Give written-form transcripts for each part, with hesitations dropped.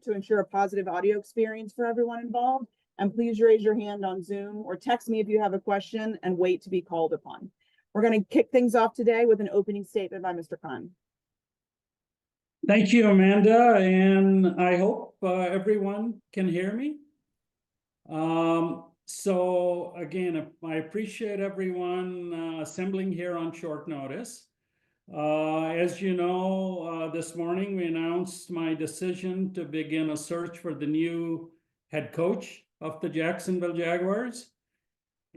to ensure a positive audio experience for everyone involved. And please raise your hand on Zoom or text me if you have a question and wait to be called upon. We're going to kick things off today with an opening statement by Mr. Khan. Thank you, Amanda, and I hope everyone can hear me. So again, I appreciate everyone assembling here on short notice. As you know, this morning we announced my decision to begin a search for the new head coach of the Jacksonville Jaguars.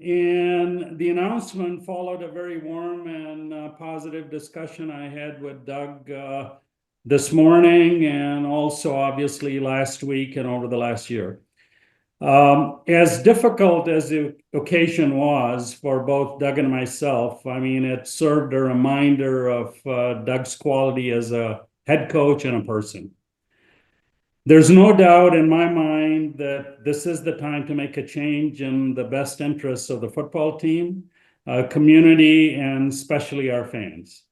And the announcement followed a very warm and positive discussion I had with Doug this morning, and also obviously last week and over the last year. As difficult as the occasion was for both Doug and myself, I mean, it served a reminder of Doug's quality as a head coach and a person. There's no doubt in my mind that this is the time to make a change in the best interests of the football team, community, and especially our fans.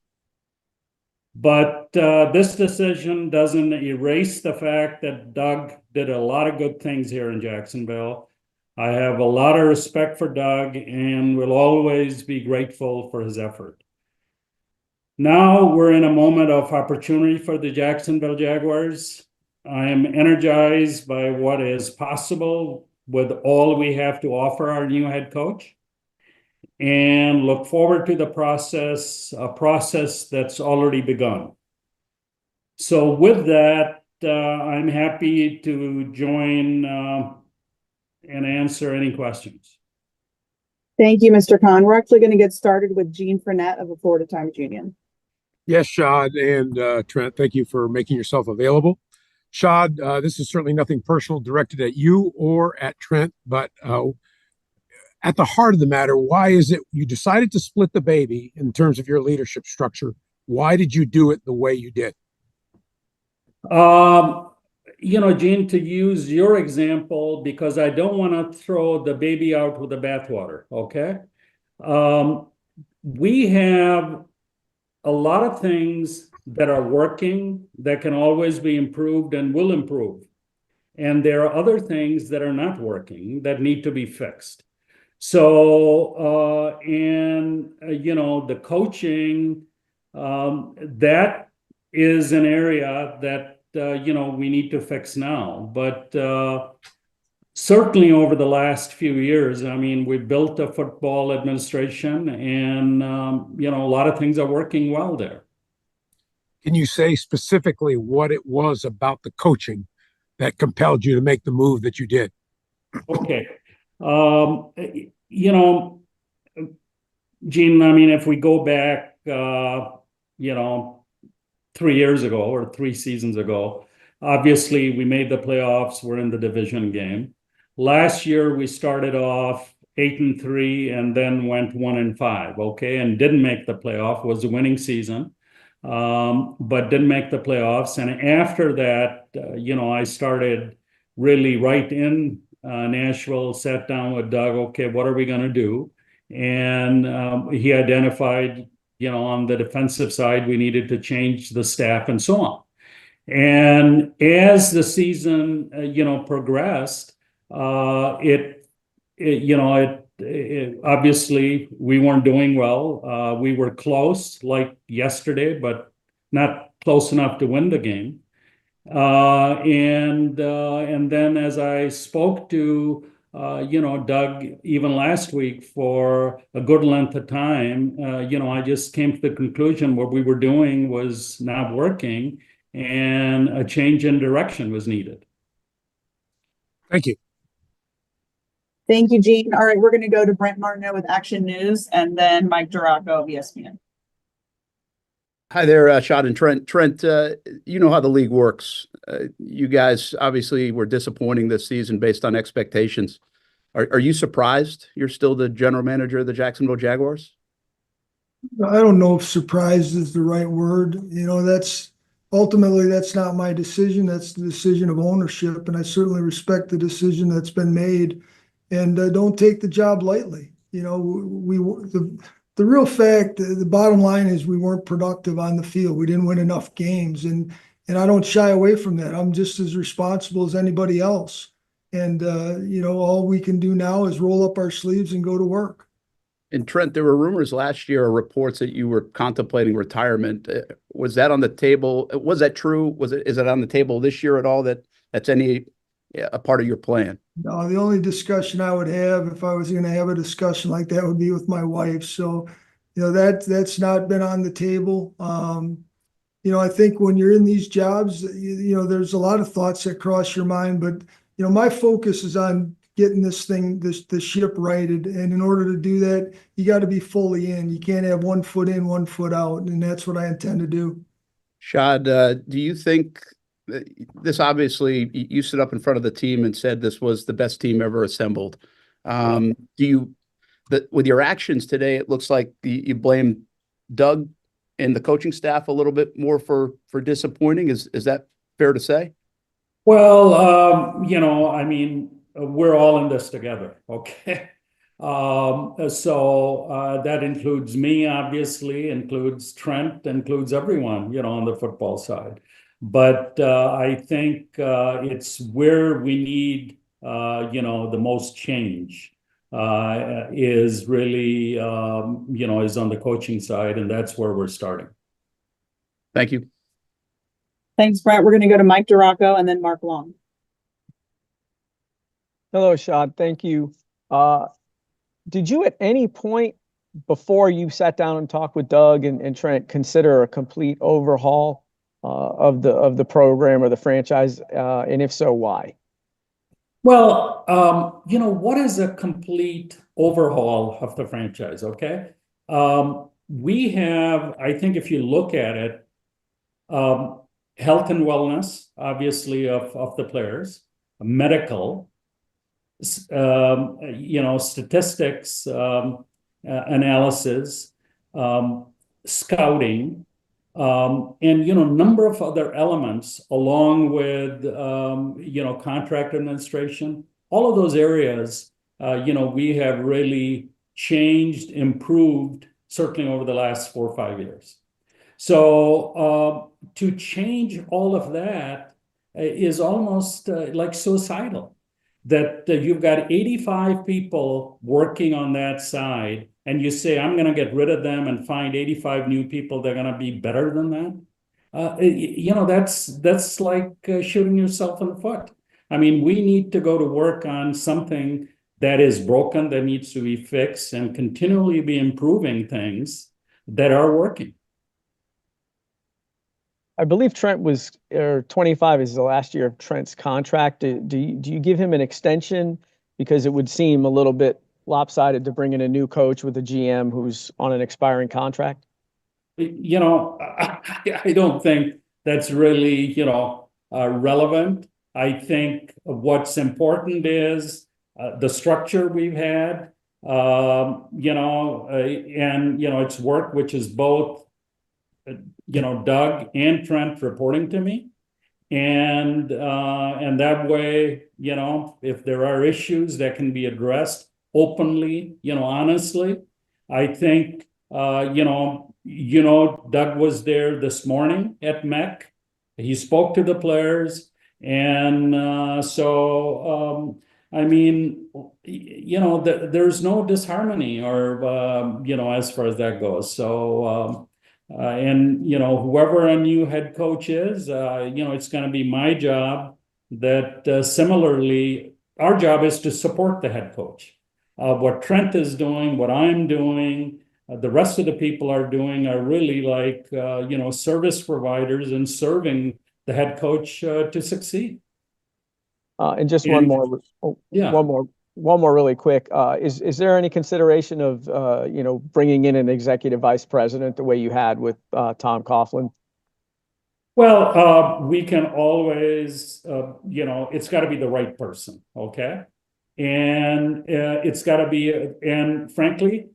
But this decision doesn't erase the fact that Doug did a lot of good things here in Jacksonville. I have a lot of respect for Doug and will always be grateful for his effort. Now we're in a moment of opportunity for the Jacksonville Jaguars. I am energized by what is possible with all we have to offer our new head coach, and look forward to the process, a process that's already begun. So with that, I'm happy to join and answer any questions. Thank you, Mr. Khan. We're actually going to get started with Gene Fournette of the Florida Times Union. Yes, Shad and Trent, thank you for making yourself available. Shad, this is certainly nothing personal directed at you or at Trent, but at the heart of the matter, why is it you decided to split the baby in terms of your leadership structure? Why did you do it the way you did? You know, Gene, to use your example, because I don't want to throw the baby out with the bathwater, okay? We have a lot of things that are working that can always be improved and will improve. And there are other things that are not working that need to be fixed. So, you know, the coaching, that is an area that, you know, we need to fix now. But certainly over the last few years, I mean, we built a football administration and, you know, a lot of things are working well there. Can you say specifically what it was about the coaching that compelled you to make the move that you did? Okay. You know, Gene, I mean, if we go back, you know, 3 years ago or 3 seasons ago, obviously we made the playoffs. We're in the division game. Last year, we started off 8-3 and then went 1-5, okay, and didn't make the playoff. It was a winning season, but didn't make the playoffs. And after that, you know, I started really right in Nashville, sat down with Doug, okay, what are we going to do? And he identified, you know, on the defensive side, we needed to change the staff and so on. And as the season, you know, progressed, you know, obviously we weren't doing well. We were close like yesterday, but not close enough to win the game. And then as I spoke to, you know, Doug, even last week for a good length of time, you know, I just came to the conclusion what we were doing was not working and a change in direction was needed. Thank you. Thank you, Gene. All right, we're going to go to Brent Martineau with Action News and then Mike Duraco of ESPN. Hi there, Shad and Trent. Trent, you know how the league works. You guys obviously were disappointing this season based on expectations. Are you surprised you're still the general manager of the Jacksonville Jaguars? I don't know if surprised is the right word. You know, that's ultimately not my decision. That's the decision of ownership, and I certainly respect the decision that's been made. And don't take the job lightly. You know, the real fact, the bottom line is we weren't productive on the field. We didn't win enough games, and And I don't shy away from that. I'm just as responsible as anybody else. And, all we can do now is roll up our sleeves and go to work. And Trent, there were rumors last year or reports that you were contemplating retirement. Was that on the table? Was that true? Is it on the table this year at all that's a part of your plan? No, the only discussion I would have if I was going to have a discussion like that would be with my wife. So, that's not been on the table. I think when you're in these jobs, there's a lot of thoughts that cross your mind, but, my focus is on getting the ship righted. And in order to do that, you got to be fully in. You can't have 1 foot in, 1 foot out. And that's what I intend to do. Shad, do you think this, obviously you stood up in front of the team and said this was the best team ever assembled. With your actions today, it looks like you blame Doug and the coaching staff a little bit more for disappointing. Is that fair to say? Well, I mean, we're all in this together, okay? So that includes me, obviously, includes Trent, includes everyone, on the football side. But I think it's where we need, the most change is really, is on the coaching side, and that's where we're starting. Thank you. Thanks, Brett. We're going to go to Mike Duraco and then Mark Long. Hello, Shad. Thank you. Did you at any point before you sat down and talked with Doug and Trent consider a complete overhaul of the program or the franchise? And if so, why? Well, what is a complete overhaul of the franchise? Okay. We have, I think if you look at it, health and wellness, obviously, of the players, medical, statistics, analysis, scouting, and, number of other elements along with, contract administration, all of those areas, we have really changed, improved, certainly over the last 4 or 5 years. So to change all of that is almost like suicidal. That you've got 85 people working on that side, and you say, I'm going to get rid of them and find 85 new people that are going to be better than that. That's like shooting yourself in the foot. I mean, we need to go to work on something that is broken, that needs to be fixed, and continually be improving things that are working. I believe Trent was 25 is the last year of Trent's contract. Do you give him an extension? Because it would seem a little bit lopsided to bring in a new coach with a GM who's on an expiring contract. I don't think that's really, relevant. I think what's important is the structure we've had, and, it's work, which is both Doug and Trent reporting to me. And that way, if there are issues that can be addressed openly, honestly, I think, Doug was there this morning at MEC. He spoke to the players. And I mean, there's no disharmony or, as far as that goes. So, and, whoever a new head coach is, it's going to be my job that similarly, our job is to support the head coach. What Trent is doing, what I'm doing, the rest of the people are doing are really like, service providers and serving the head coach to succeed. And just one more, one more really quick. Is there any consideration of, bringing in an executive vice president the way you had with Tom Coughlin? Well, we can always, it's got to be the right person. Okay. And it's got to be, and frankly,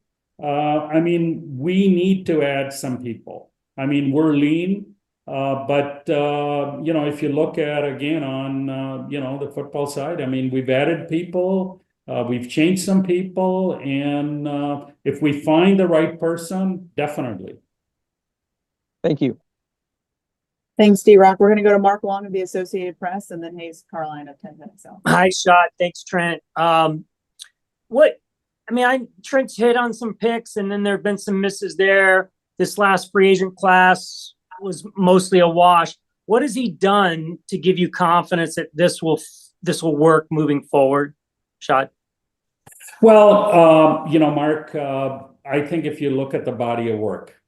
I mean, we need to add some people. I mean, we're lean. But if you look at again on the football side, I mean, we've added people, we've changed some people, and if we find the right person, definitely. Thank you. Thanks, D-Rock. We're going to go to Mark Long of the Associated Press and then Hayes Carline of 10 Minutes Out. Hi, Shad. Thanks, Trent. Trent's hit on some picks, and then there have been some misses there. This last free agent class was mostly a wash. What has he done to give you confidence that this will work moving forward, Shad? Well, Mark, I think if you look at the body of work,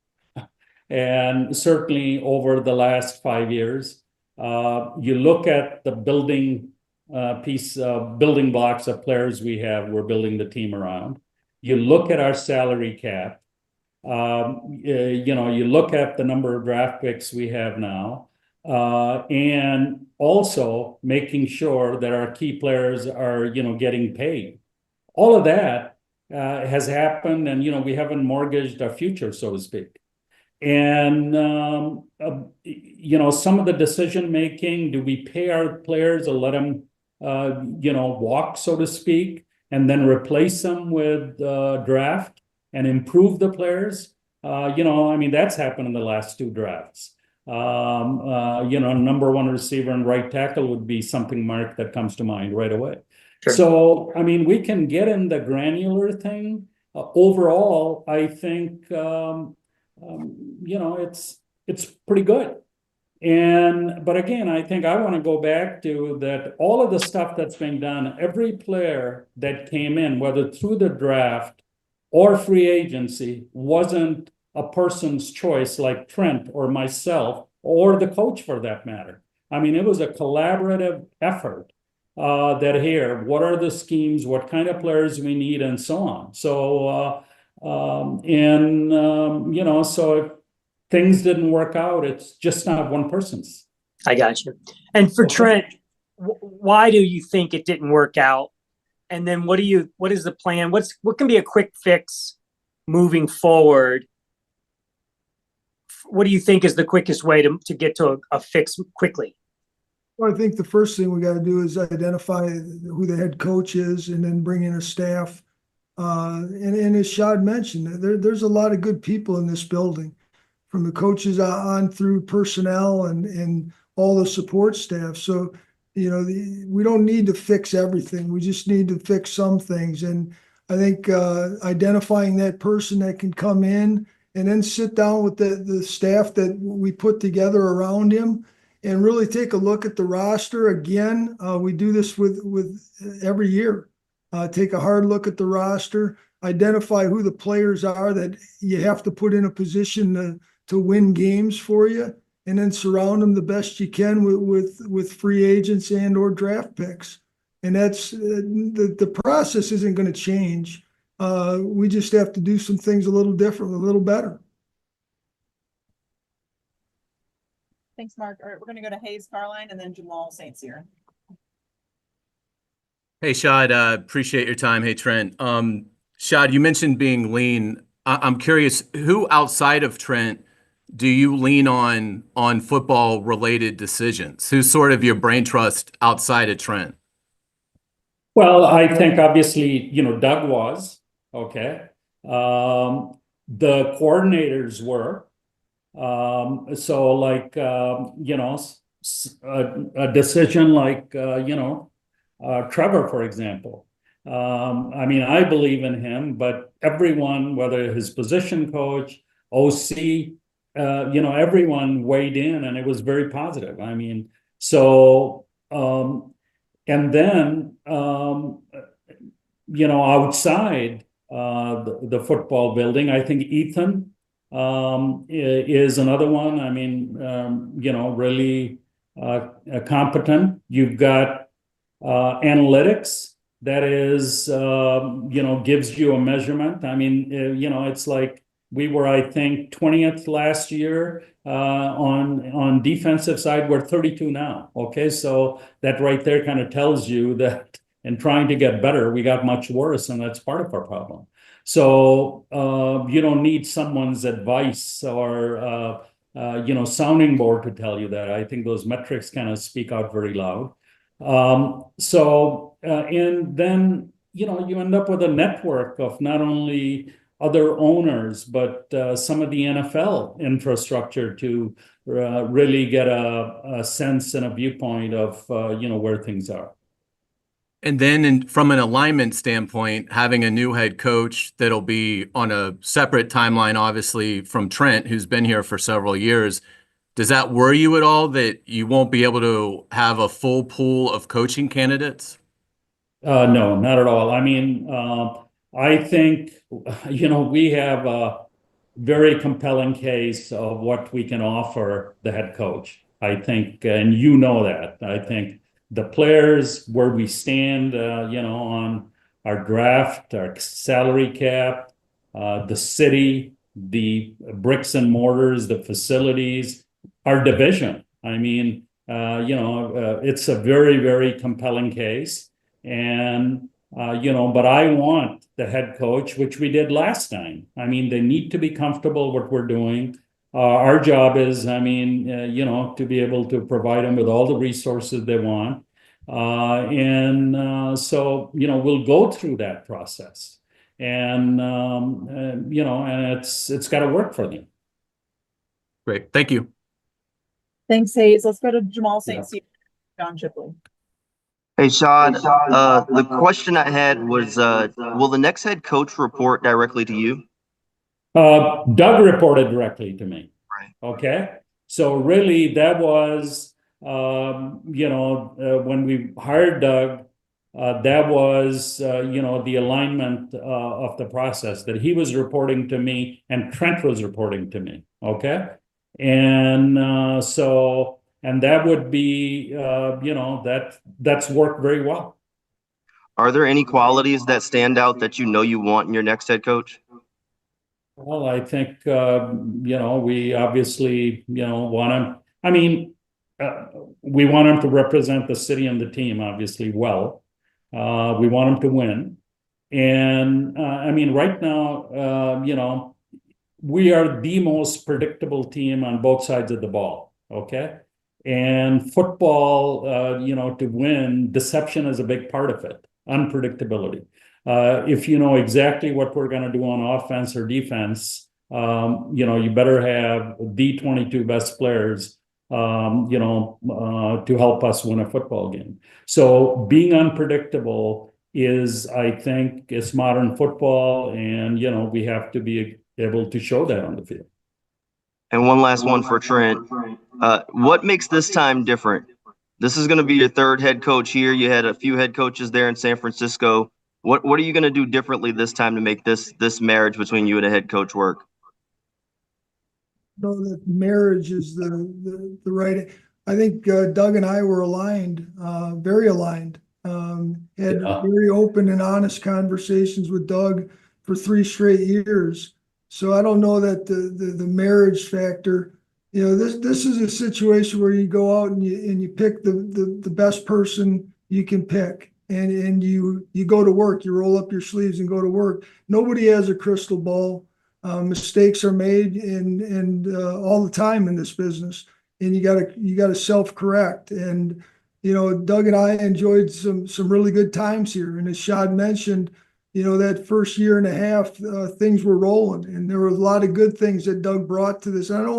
and certainly over the last 5 years, you look at the building building blocks of players we're building the team around. You look at our salary cap. You look at the number of draft picks we have now, and also making sure that our key players are, getting paid. All of that has happened, and we haven't mortgaged our future, so to speak. And some of the decision making, do we pay our players or let them walk, so to speak, and then replace them with draft and improve the players? That's happened in the last 2 drafts. Number 1 receiver and right tackle would be something, Mark, that comes to mind right away. Sure. So, we can get in the granular thing. Overall, I think, it's pretty good. But again, I think I want to go back to that all of the stuff that's been done, every player that came in, whether through the draft or free agency, wasn't a person's choice like Trent or myself or the coach for that matter. It was a collaborative effort that here, what are the schemes, what kind of players we need, and so on. So, so if things didn't work out, it's just not one person's. I got you. And for Trent, why do you think it didn't work out? And then what is the plan? What can be a quick fix moving forward? What do you think is the quickest way to get to a fix quickly? Well, I think the first thing we got to do is identify who the head coach is and then bring in a staff. And as Shad mentioned, there's a lot of good people in this building, from the coaches on through personnel and all the support staff. So, we don't need to fix everything. We just need to fix some things. And I think identifying that person that can come in and then sit down with the staff that we put together around him and really take a look at the roster. Again, we do this with every year. Take a hard look at the roster, identify who the players are that you have to put in a position to win games for you, and then surround them the best you can with free agents and or draft picks. And that's the process isn't going to change. We just have to do some things a little different, a little better. Thanks, Mark. All right, we're going to go to Hayes Carline and then Jamal St. Cyr. Hey, Shad, appreciate your time. Hey, Trent. Shad, you mentioned being lean. I'm curious, who outside of Trent do you lean on football related decisions? Who's sort of your brain trust outside of Trent? Well, I think obviously, Doug was, okay. The coordinators were. So like, a decision like, Trevor, for example. I believe in him, but everyone, whether his position coach, OC, everyone weighed in, and it was very positive. And then, outside the football building, I think Ethan is another one. Really competent. You've got analytics that is, gives you a measurement. It's like we were, I think, 20th last year on defensive side. We're 32 now. Okay, so that right there kind of tells you that in trying to get better, we got much worse, and that's part of our problem. So you don't need someone's advice or sounding board to tell you that. I think those metrics kind of speak out very loud. And then you end up with a network of not only other owners, but some of the NFL infrastructure to really get a sense and a viewpoint of where things are. And then from an alignment standpoint, having a new head coach that'll be on a separate timeline, obviously, from Trent, who's been here for several years, does that worry you at all that you won't be able to have a full pool of coaching candidates? No, not at all. I mean, I think, we have a very compelling case of what we can offer the head coach. I think, and that. I think the players, where we stand, on our draft, our salary cap, the city, the bricks and mortars, the facilities, our division. I mean, it's a very, very compelling case. And, but I want the head coach, which we did last time. I mean, they need to be comfortable what we're doing. Our job is, to be able to provide them with all the resources they want. So, we'll go through that process. And, and it's got to work for them. Great. Thank you. Thanks, Hayes. Let's go to Jamal St. Steve, John Shipley. Hey, Shad, the question I had was, will the next head coach report directly to you? Doug reported directly to me. Right. Okay. So really that was, when we hired Doug, that was, the alignment of the process, that he was reporting to me and Trent was reporting to me. Okay. And and that would be, that's worked very well. Are there any qualities that stand out that you want in your next head coach? Well, I think, we obviously, want him. I mean, we want him to represent the city and the team, obviously, well. We want him to win. And, right now, we are the most predictable team on both sides of the ball, okay? And football, to win, deception is a big part of it, unpredictability. If you know exactly what we're going to do on offense or defense, you better have the 22 best players, to help us win a football game. So being unpredictable is, I think, is modern football, and, we have to be able to show that on the field. And one last one for Trent. What makes this time different? This is going to be your third head coach here. You had a few head coaches there in San Francisco. What are you going to do differently this time to make this marriage between you and a head coach work? No, that marriage is the right. I think Doug and I were aligned, very aligned. Had very open and honest conversations with Doug for 3 straight years. So I don't know that the marriage factor. This is a situation where you go out and you pick the best person you can pick, and you go to work. You roll up your sleeves and go to work. Nobody has a crystal ball. Mistakes are made and all the time in this business, and you gotta self-correct. And Doug and I enjoyed some really good times here. And as Shad mentioned, that first year and a half, things were rolling, and there were a lot of good things that Doug brought to this. And I don't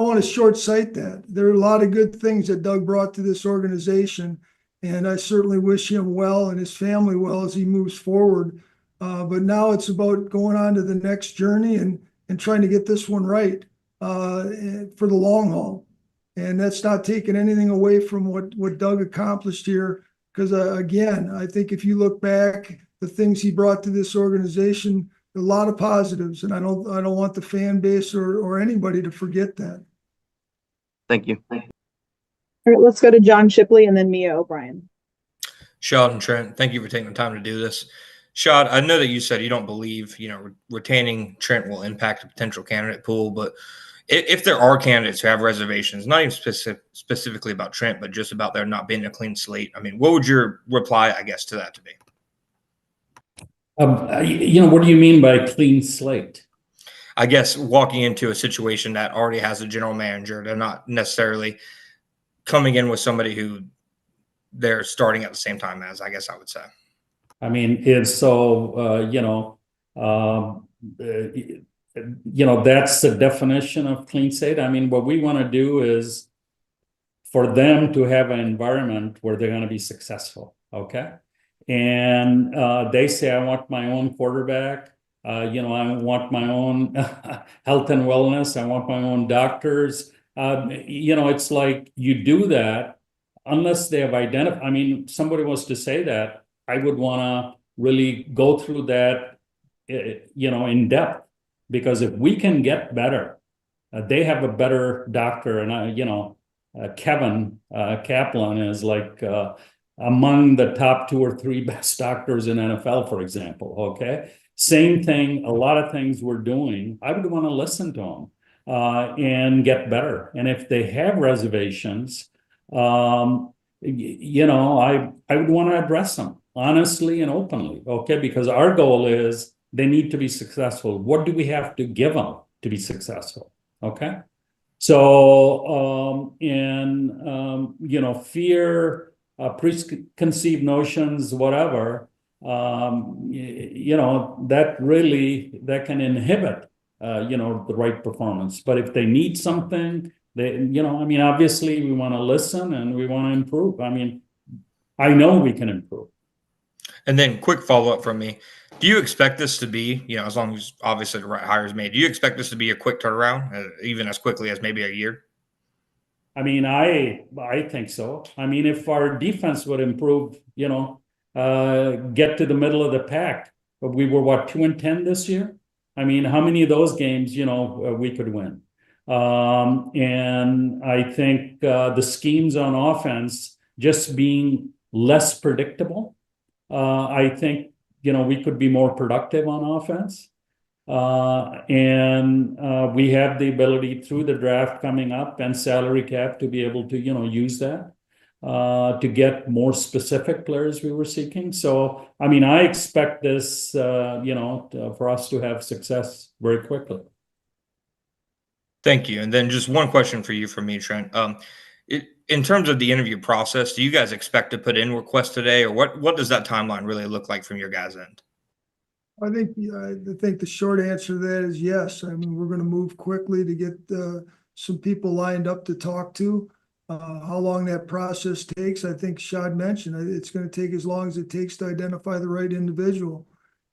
want to short sight that. There are a lot of good things that Doug brought to this organization, and I certainly wish him well and his family well as he moves forward. But now it's about going on to the next journey and trying to get this one right for the long haul. And that's not taking anything away from what Doug accomplished here. Because again, I think if you look back, the things he brought to this organization, a lot of positives, and I don't want the fan base or anybody to forget that. Thank you. All right, let's go to John Shipley and then Mia O'Brien. Shad and Trent, thank you for taking the time to do this. Shad, I know that you said you don't believe, retaining Trent will impact the potential candidate pool, but if there are candidates who have reservations, not even specifically about Trent, but just about there not being a clean slate, what would your reply, I guess, to that to be? What do you mean by clean slate? I guess walking into a situation that already has a general manager, they're not necessarily coming in with somebody who they're starting at the same time as, I guess I would say. It's so, that's the definition of clean state. I mean, what we want to do is for them to have an environment where they're going to be successful. Okay. And they say, I want my own quarterback. I want my own health and wellness. I want my own doctors. It's like you do that unless they have identified. I mean, somebody was to say that, I would want to really go through that, in depth, because if we can get better, they have a better doctor. And Kevin Kaplan is like among the top 2 or 3 best doctors in NFL, for example. Okay. Same thing, a lot of things we're doing, I would want to listen to them and get better. And if they have reservations, I would want to address them honestly and openly, okay? Because our goal is they need to be successful. What do we have to give them to be successful, okay? So, fear, preconceived notions, whatever, that can inhibit, the right performance. But if they need something, obviously we want to listen and we want to improve. I mean, I know we can improve. And then quick follow-up from me. Do you expect this to be, as long as obviously the right hire is made, do you expect this to be a quick turnaround, even as quickly as maybe a year? I mean, I think so. I mean, if our defense would improve, get to the middle of the pack, but we were 2-10 this year. I mean, how many of those games, we could win? And I think the schemes on offense just being less predictable, I think, we could be more productive on offense. And we have the ability through the draft coming up and salary cap to be able to, use that to get more specific players we were seeking. So, I mean, I expect this, for us to have success very quickly. Thank you. And then just one question for you from me, Trent. In terms of the interview process, do you guys expect to put in requests today, or what does that timeline really look like from your guys' end? I think the short answer to that is yes. I mean, we're going to move quickly to get some people lined up to talk to. How long that process takes, I think Shad mentioned, it's going to take as long as it takes to identify the right individual.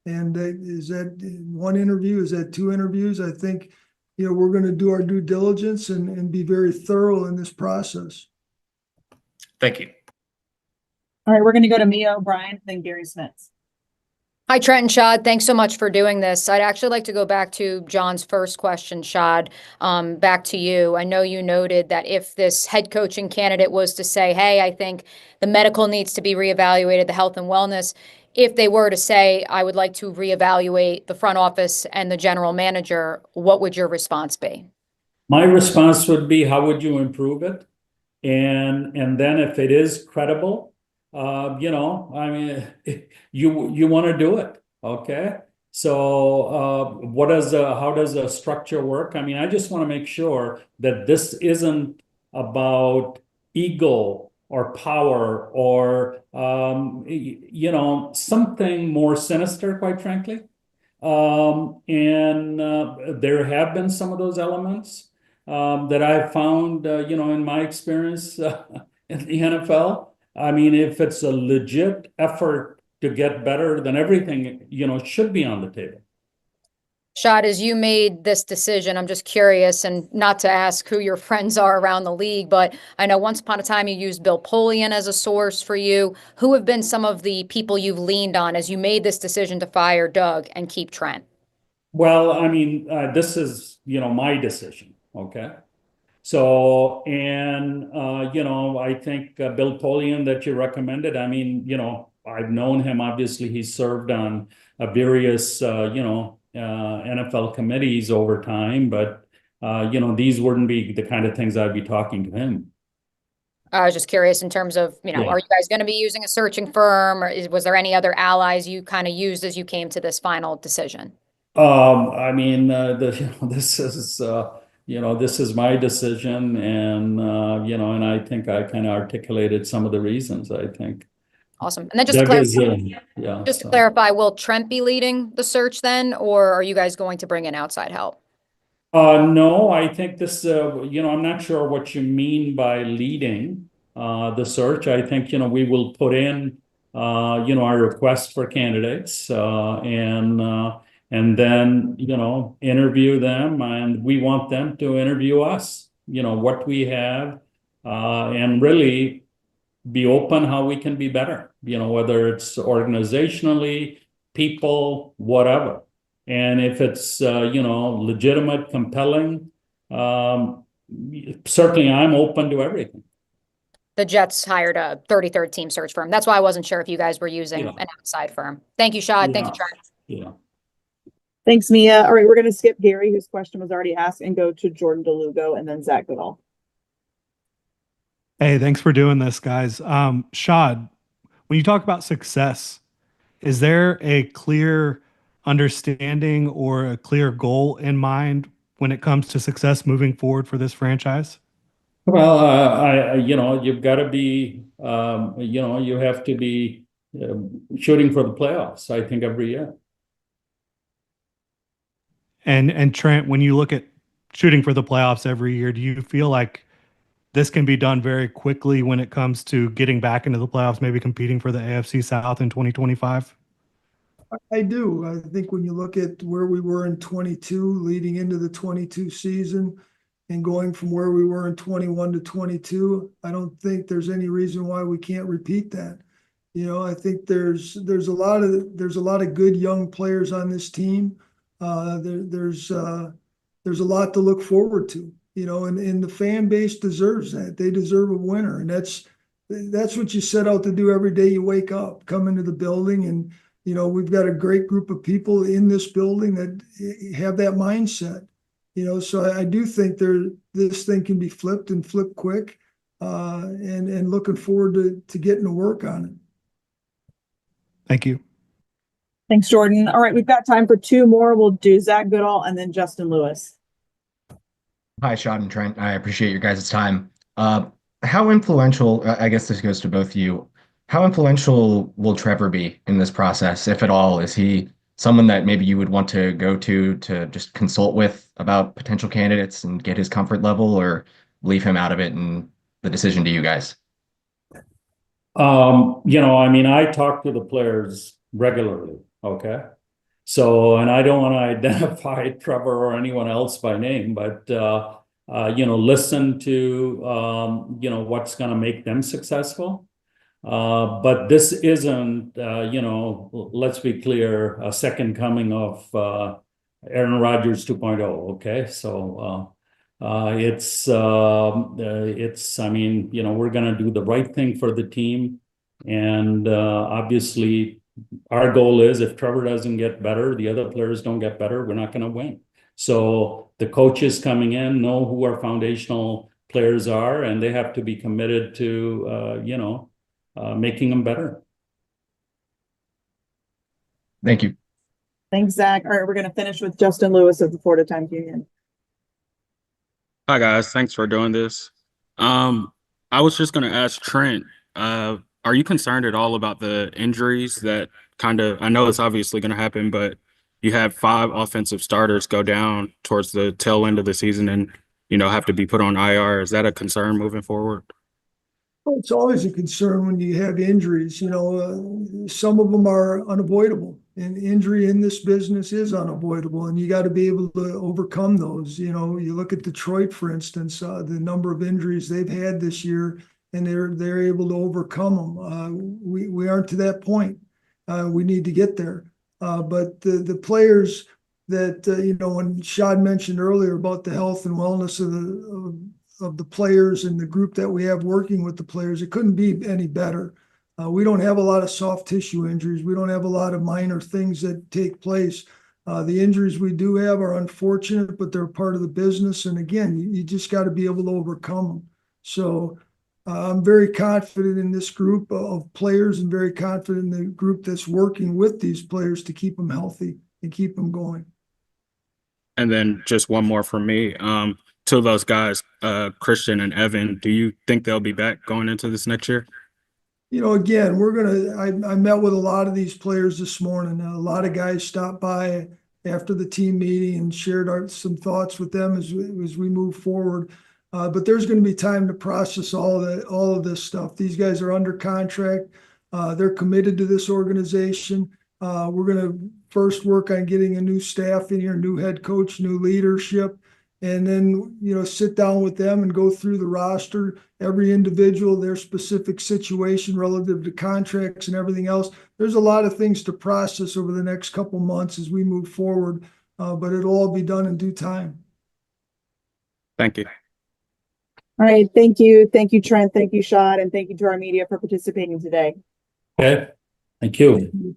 And is that 1 interview? Is that 2 interviews? I think, we're going to do our due diligence and be very thorough in this process. Thank you. All right, we're going to go to Mia O'Brien, then Gary Smith. Hi, Trent and Shad. Thanks so much for doing this. I'd actually like to go back to John's first question, Shad, back to you. I know you noted that if this head coaching candidate was to say, hey, I think the medical needs to be reevaluated, the health and wellness, if they were to say, I would like to reevaluate the front office and the general manager, what would your response be? My response would be, how would you improve it? And then if it is credible, I mean, you want to do it. Okay. So, how does a structure work? I mean, I just want to make sure that this isn't about ego or power or, something more sinister, quite frankly. There have been some of those elements, that I've found, in my experience, in the NFL. I mean, if it's a legit effort to get better, then everything, should be on the table. Shad, as you made this decision, I'm just curious, and not to ask who your friends are around the league, but I know once upon a time you used Bill Polian as a source for you. Who have been some of the people you've leaned on as you made this decision to fire Doug and keep Trent? Well, I mean, this is, my decision. Okay. So, I think Bill Polian that you recommended, I mean, I've known him, obviously he's served on various, NFL committees over time, but, these wouldn't be the kind of things I'd be talking to him. I was just curious in terms of, Yeah. Are you guys going to be using a searching firm, or was there any other allies you kind of used as you came to this final decision? I mean, this is, this is my decision, and and I think I kind of articulated some of the reasons, I think. Awesome. And then Doug is, yeah. just to so. clarify, will Trent be leading the search then, or are you guys going to bring in outside help? No, I think this, I'm not sure what you mean by leading the search. I think, we will put in, our request for candidates and then, interview them, and we want them to interview us, what we have, and really be open how we can be better, whether it's organizationally, people, whatever. And if it's, legitimate, compelling, certainly I'm open to everything. The Jets hired a 33rd team search firm. That's why I wasn't sure if you guys were using an outside firm. Thank you, Shad. Thank you, Trent. Yeah. Thanks, Mia. All right, we're going to skip Gary, whose question was already asked, and go to Jordan DeLugo and then Zach Goodall. Hey, thanks for doing this, guys. Shad, when you talk about success, is there a clear understanding or a clear goal in mind when it comes to success moving forward for this franchise? Well, you've got to be, you have to be shooting for the playoffs, I think, every year. And Trent, when you look at shooting for the playoffs every year, do you feel like this can be done very quickly when it comes to getting back into the playoffs, maybe competing for the AFC South in 2025? I do. I think when you look at where we were in 22, leading into the 22 season, and going from where we were in 21 to 22, I don't think there's any reason why we can't repeat that. I think there's a lot of good young players on this team. There's a lot to look forward to. And the fan base deserves that. They deserve a winner, and that's what you set out to do every day you wake up, come into the building, and we've got a great group of people in this building that have that mindset. So I do think this thing can be flipped and flipped quick, and looking forward to getting to work on it. Thank you. Thanks, Jordan. All right, we've got time for two more. We'll do Zach Goodall and then Justin Lewis. Hi, Shad and Trent. I appreciate your guys' time. How influential, I guess this goes to both of you, how influential will Trevor be in this process, if at all? Is he someone that maybe you would want to go to just consult with about potential candidates and get his comfort level, or leave him out of it and the decision to you guys? I talk to the players regularly, okay? So, and I don't want to identify Trevor or anyone else by name, but, listen to, what's going to make them successful. But this isn't, let's be clear, a second coming of Aaron Rodgers 2.0, okay? So we're going to do the right thing for the team. And obviously, our goal is if Trevor doesn't get better, the other players don't get better, we're not going to win. So the coaches coming in know who our foundational players are, and they have to be committed to, making them better. Thank you. Thanks, Zach. All right, we're going to finish with Justin Lewis of the Florida Times Union. Hi, guys. Thanks for doing this. I was just going to ask Trent, are you concerned at all about the injuries that I know it's obviously going to happen, but you have 5 offensive starters go down towards the tail end of the season and, have to be put on IR. Is that a concern moving forward? Well, it's always a concern when you have injuries. Some of them are unavoidable, and injury in this business is unavoidable, and you got to be able to overcome those. You look at Detroit, for instance, the number of injuries they've had this year, and they're able to overcome them. We aren't to that point. We need to get there. But the players that when Shad mentioned earlier about the health and wellness of the players and the group that we have working with the players, it couldn't be any better. We don't have a lot of soft tissue injuries. We don't have a lot of minor things that take place. The injuries we do have are unfortunate, but they're part of the business. And again, you just got to be able to overcome them. So I'm very confident in this group of players and very confident in the group that's working with these players to keep them healthy and keep them going. And then just one more from me. 2 of those guys, Christian and Evan, do you think they'll be back going into this next year? again, I met with a lot of these players this morning. A lot of guys stopped by after the team meeting and shared some thoughts with them as we move forward. But there's going to be time to process all of this stuff. These guys are under contract. They're committed to this organization. We're going to first work on getting a new staff in here, new head coach, new leadership, and then, sit down with them and go through the roster, every individual, their specific situation relative to contracts and everything else. There's a lot of things to process over the next couple months as we move forward, but it'll all be done in due time. Thank you. All right. Thank you. Thank you, Trent. Thank you, Shad. And thank you to our media for participating today. Okay, thank you.